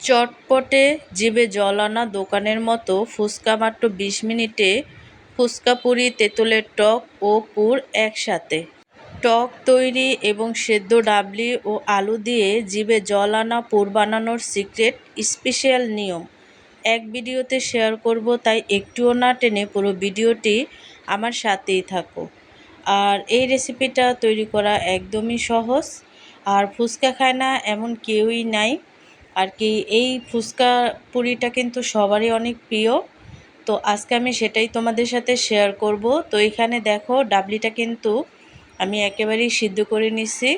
চটপটে জিভে জল আনা দোকানের মতো ফুচকা মাত্র ২০ মিনিটে। ফুচকা পুরি, তেঁতুলের টক ও পুর একসাথে। টক তৈরি এবং সেদ্ধ ডাবলি ও আলু দিয়ে জিভে জল আনা পুর বানানোর সিক্রেট স্পেশাল নিয়ম এক ভিডিওতে শেয়ার করব, তাই একটুও না টেনে পুরো ভিডিওটি আমার সাথেই থাকো। আর এই রেসিপিটা তৈরি করা একদমই সহজ, আর ফুচকা খায় না এমন কেউই নাই আর কি। এই ফুচকা পুরিটা কিন্তু সবারই অনেক প্রিয়, তো আজকে আমি সেটাই তোমাদের সাথে শেয়ার করব। তো এখানে দেখো, ডাবলিটা কিন্তু আমি একেবারেই সিদ্ধ করে নিছি।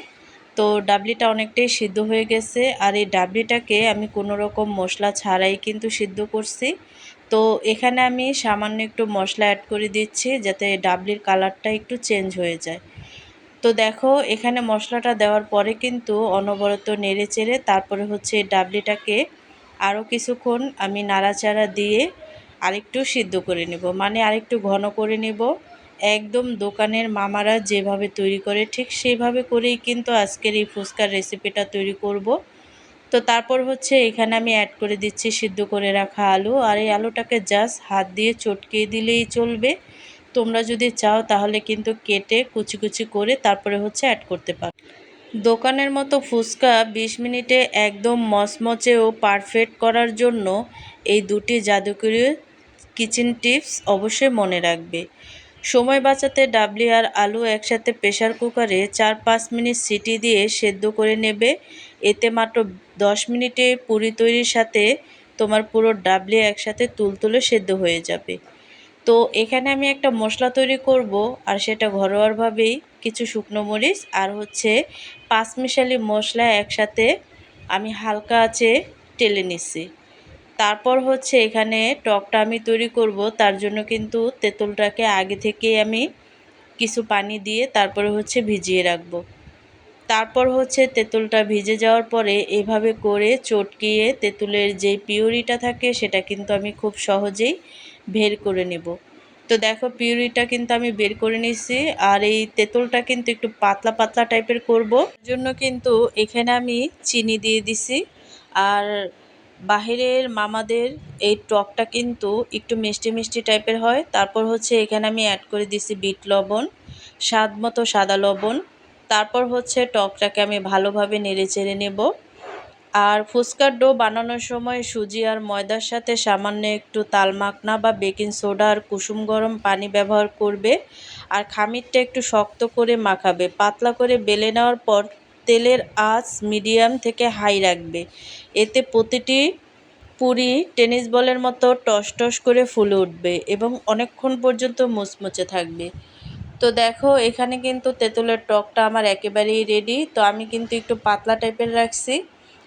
তো ডাবলিটা অনেকটাই সিদ্ধ হয়ে গেছে, আর এই ডাবলিটাকে আমি কোনো রকম মশলা ছাড়াই কিন্তু সিদ্ধ করছি। তো এখানে আমি সামান্য একটু মশলা অ্যাড করে দিচ্ছি যাতে ডাবলির কালারটা একটু চেঞ্জ হয়ে যায়। তো দেখো, এখানে মশলাটা দেওয়ার পরে কিন্তু অনবরত নেড়ে চেড়ে তারপরে হচ্ছে ডাবলিটাকে আরও কিছুক্ষণ আমি নাড়াচাড়া দিয়ে আরেকটু সিদ্ধ করে নেব, মানে আরেকটু ঘন করে নেব। একদম দোকানের মামারা যেভাবে তৈরি করে ঠিক সেইভাবে করেই কিন্তু আজকের এই ফুচকার রেসিপিটা তৈরি করব। তো তারপর হচ্ছে এখানে আমি অ্যাড করে দিচ্ছি সিদ্ধ করে রাখা আলু, আর এই আলুটাকে জাস্ট হাত দিয়ে চটকিয়ে দিলেই চলবে। তোমরা যদি চাও তাহলে কিন্তু কেটে কুচি কুচি করে তারপরে হচ্ছে অ্যাড করতে পারো। দোকানের মতো ফুচকা ২০ মিনিটে একদম মচমচে ও পারফেক্ট করার জন্য এই দুটি জাদুকরী কিচেন টিপস অবশ্যই মনে রাখবে। সময় বাঁচাতে ডাবলি আর আলু একসাথে প্রেসার কুকারে ৪-৫ মিনিট সিটি দিয়ে সেদ্ধ করে নেবে। এতে মাত্র ১০ মিনিটে পুরি তৈরির সাথে তোমার পুরো ডাবলি একসাথে তুলতুলে সেদ্ধ হয়ে যাবে। তো এখানে আমি একটা মশলা তৈরি করব, আর সেটা ঘরোয়াভাবেই কিছু শুকনো মরিচ আর হচ্ছে পাঁচমিশালি মশলা একসাথে আমি হালকা আঁচে টেলে নিচ্ছি। তারপর হচ্ছে এখানে টকটা আমি তৈরি করব, তার জন্য কিন্তু তেঁতুলটাকে আগে থেকেই আমি কিছু পানি দিয়ে তারপরে হচ্ছে ভিজিয়ে রাখবো। তারপর হচ্ছে তেঁতুলটা ভিজে যাওয়ার পরে এভাবে করে চটকিয়ে তেঁতুলের যে পিউরিটা থাকে সেটা কিন্তু আমি খুব সহজেই বের করে নেব। তো দেখো, পিউরিটা কিন্তু আমি বের করে নিয়েছি, আর এই তেঁতুলটা কিন্তু একটু পাতলা পাতলা টাইপের করব, এর জন্য কিন্তু এখানে আমি চিনি দিয়ে দিছি। আর বাহিরের মামাদের এই টকটা কিন্তু একটু মিষ্টি মিষ্টি টাইপের হয়। তারপর হচ্ছে এখানে আমি অ্যাড করে দিছি বিট লবণ, স্বাদ মতো সাদা লবণ। তারপর হচ্ছে টকটাকে আমি ভালোভাবে নেড়ে চেড়ে নেব। আর ফুচকার ডো বানানোর সময় সুজি আর ময়দার সাথে সামান্য একটু তাল মাখনা বা বেকিং সোডা আর কুসুম গরম পানি ব্যবহার করবে। আর খামিরটা একটু শক্ত করে মাখাবে। পাতলা করে বেলে নেওয়ার পর তেলের আঁচ মিডিয়াম থেকে হাই রাখবে। এতে প্রতিটি পুরি টেনিস বলের মতো টস টস করে ফুলে উঠবে এবং অনেকক্ষণ পর্যন্ত মুচমুচে থাকবে। তো দেখো, এখানে কিন্তু তেঁতুলের টকটা আমার একেবারেই রেডি। তো আমি কিন্তু একটু পাতলা টাইপের রাখছি।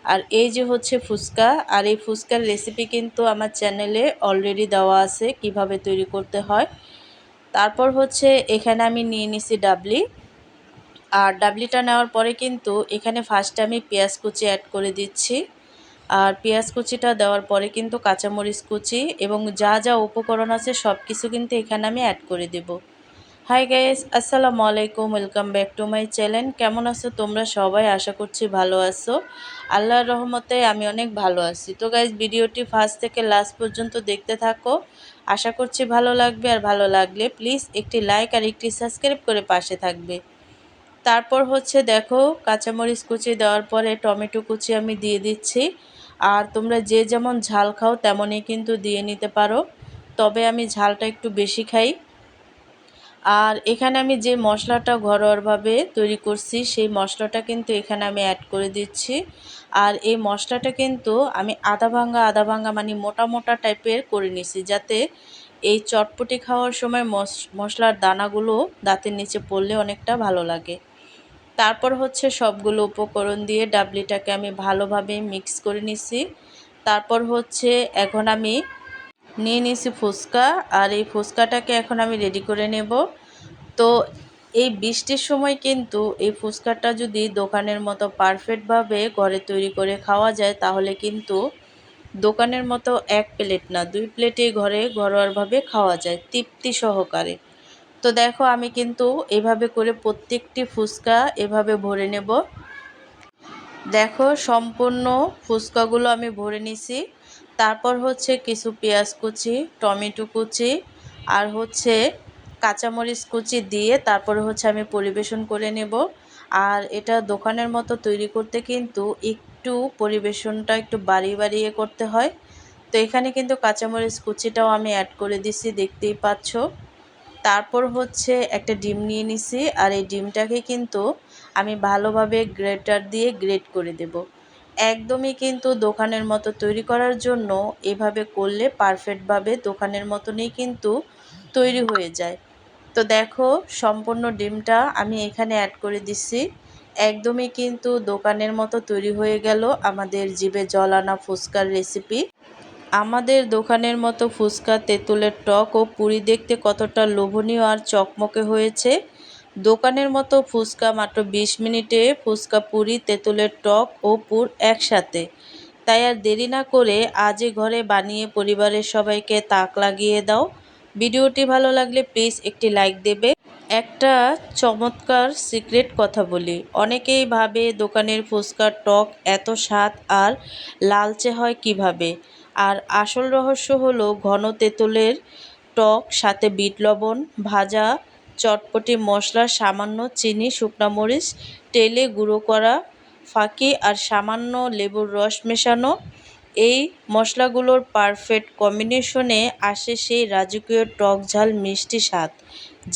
আর এই যে হচ্ছে ফুচকা, আর এই ফুচকার রেসিপি কিন্তু আমার চ্যানেলে অলরেডি দেওয়া আছে কিভাবে তৈরি করতে হয়। তারপর হচ্ছে এখানে আমি নিয়ে নিছি ডাবলি, আর ডাবলিটা নেওয়ার পরে কিন্তু এখানে ফার্স্টে আমি পেঁয়াজ কুচি অ্যাড করে দিচ্ছি। আর পেঁয়াজ কুচিটা দেওয়ার পরে কিন্তু কাঁচামরিচ কুচি এবং যা যা উপকরণ আছে সব কিছু কিন্তু এখানে আমি অ্যাড করে দেব। হাই গাইস, আসসালামু আলাইকুম, welcome back to my channel. কেমন আছো তোমরা সবাই? আশা করছি ভালো আছো। আল্লাহর রহমতে আমি অনেক ভালো আছি। তো গাইস, ভিডিওটি ফার্স্ট থেকে লাস্ট পর্যন্ত দেখতে থাকো, আশা করছি ভালো লাগবে। আর ভালো লাগলে প্লিজ একটি লাইক আর একটি সাবস্ক্রাইব করে পাশে থাকবে। তারপর হচ্ছে দেখো, কাঁচামরিচ কুচি দেওয়ার পরে টমেটো কুচি আমি দিয়ে দিচ্ছি। আর তোমরা যে যেমন ঝাল খাও তেমনই কিন্তু দিয়ে নিতে পারো, তবে আমি ঝালটা একটু বেশি খাই। আর এখানে আমি যে মশলাটা ঘরোয়াভাবে তৈরি করছি সেই মশলাটা কিন্তু এখানে আমি অ্যাড করে দিচ্ছি। আর এই মশলাটা কিন্তু আমি আধা ভাঙ্গা মানে মোটা মোটা টাইপের করে নিছি, যাতে এই চটপটি খাওয়ার সময় মশলার দানাগুলো দাঁতের নিচে পড়লে অনেকটা ভালো লাগে। তারপর হচ্ছে সবগুলো উপকরণ দিয়ে ডাবলিটাকে আমি ভালোভাবে মিক্স করে নিছি। তারপর হচ্ছে এখন আমি নিয়ে নিয়েছি ফুচকা, আর এই ফুচকাটাকে এখন আমি রেডি করে নেব। তো এই বৃষ্টির সময় কিন্তু এই ফুচকাটা যদি দোকানের মতো পারফেক্টভাবে ঘরে তৈরি করে খাওয়া যায় তাহলে কিন্তু দোকানের মতো এক প্লেট না 2 প্লেটে ঘরে ঘরোয়াভাবে খাওয়া যায় তৃপ্তি সহকারে। তো দেখো, আমি কিন্তু এভাবে করে প্রত্যেকটি ফুচকা এভাবে ভরে নেব। দেখো সম্পূর্ণ ফুচকাগুলো আমি ভরে নিছি। তারপর হচ্ছে কিছু পেঁয়াজ কুচি, টমেটো কুচি আর হচ্ছে কাঁচামরিচ কুচি দিয়ে তারপরে হচ্ছে আমি পরিবেশন করে নেব। আর এটা দোকানের মতো তৈরি করতে কিন্তু একটু পরিবেশনটা একটু বাড়িয়ে করতে হয়। তো এখানে কিন্তু কাঁচামরিচ কুচিটাও আমি অ্যাড করে দিছি, দেখতেই পাচ্ছ। তারপর হচ্ছে একটা ডিম নিয়ে নিছি, আর এই ডিমটাকে কিন্তু আমি ভালোভাবে গ্রেটার দিয়ে গ্রেট করে দেব। একদমই কিন্তু দোকানের মতো তৈরি করার জন্য এভাবে করলে পারফেক্টভাবে দোকানের মতনই কিন্তু তৈরি হয়ে যায়। তো দেখো সম্পূর্ণ ডিমটা আমি এখানে অ্যাড করে দিচ্ছি। একদমই কিন্তু দোকানের মতো তৈরি হয়ে গেল আমাদের জিভে জল আনা ফুচকার রেসিপি। আমাদের দোকানের মতো ফুচকা, তেঁতুলের টক ও পুরি দেখতে কতটা লোভনীয় আর চকমকে হয়েছে। দোকানের মতো ফুচকা মাত্র ২০ মিনিটে, ফুচকা, পুরি, তেঁতুলের টক ও পুর একসাথে। তাই আর দেরি না করে আজই ঘরে বানিয়ে পরিবারের সবাইকে তাক লাগিয়ে দাও। ভিডিওটি ভালো লাগলে প্লিজ একটি লাইক দেবে। একটা চমৎকার সিক্রেট কথা বলি, অনেকেই ভাবে দোকানের ফুচকার টক এত স্বাদ আর লালচে হয় কিভাবে। আর আসল রহস্য হলো ঘন তেঁতুলের টক, সাথে বিট লবণ, ভাজা চটপটি মশলা, সামান্য চিনি, শুকনা মরিচ তেলে গুঁড়ো করা ফাঁকি আর সামান্য লেবুর রস মেশানো। এই মশলাগুলোর পারফেক্ট কম্বিনেশনে আসে সেই রাজকীয় টক ঝাল মিষ্টি স্বাদ,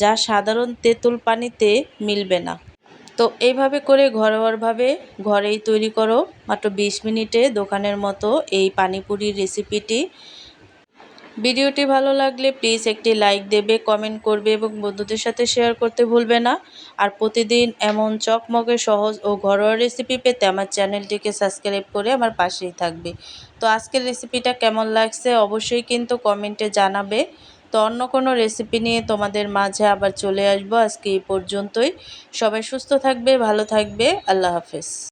যা সাধারণ তেঁতুল পানিতে মিলবে না। তো এইভাবে করে ঘরোয়াভাবে ঘরেই তৈরি করো মাত্র ২০ মিনিটে দোকানের মতো এই পানিপুরির রেসিপিটি। ভিডিওটি ভালো লাগলে প্লিজ একটি লাইক দেবে, কমেন্ট করবে এবং বন্ধুদের সাথে শেয়ার করতে ভুলবে না। আর প্রতিদিন এমন চকমকে সহজ ও ঘরোয়া রেসিপি পেতে আমার চ্যানেলটিকে সাবস্ক্রাইব করে আমার পাশেই থাকবে। তো আজকের রেসিপিটা কেমন লাগছে অবশ্যই কিন্তু কমেন্টে জানাবে। তো অন্য কোনো রেসিপি নিয়ে তোমাদের মাঝে আবার চলে আসবো। আজকে এই পর্যন্তই। সবাই সুস্থ থাকবে, ভালো থাকবে। আল্লাহ হাফেজ।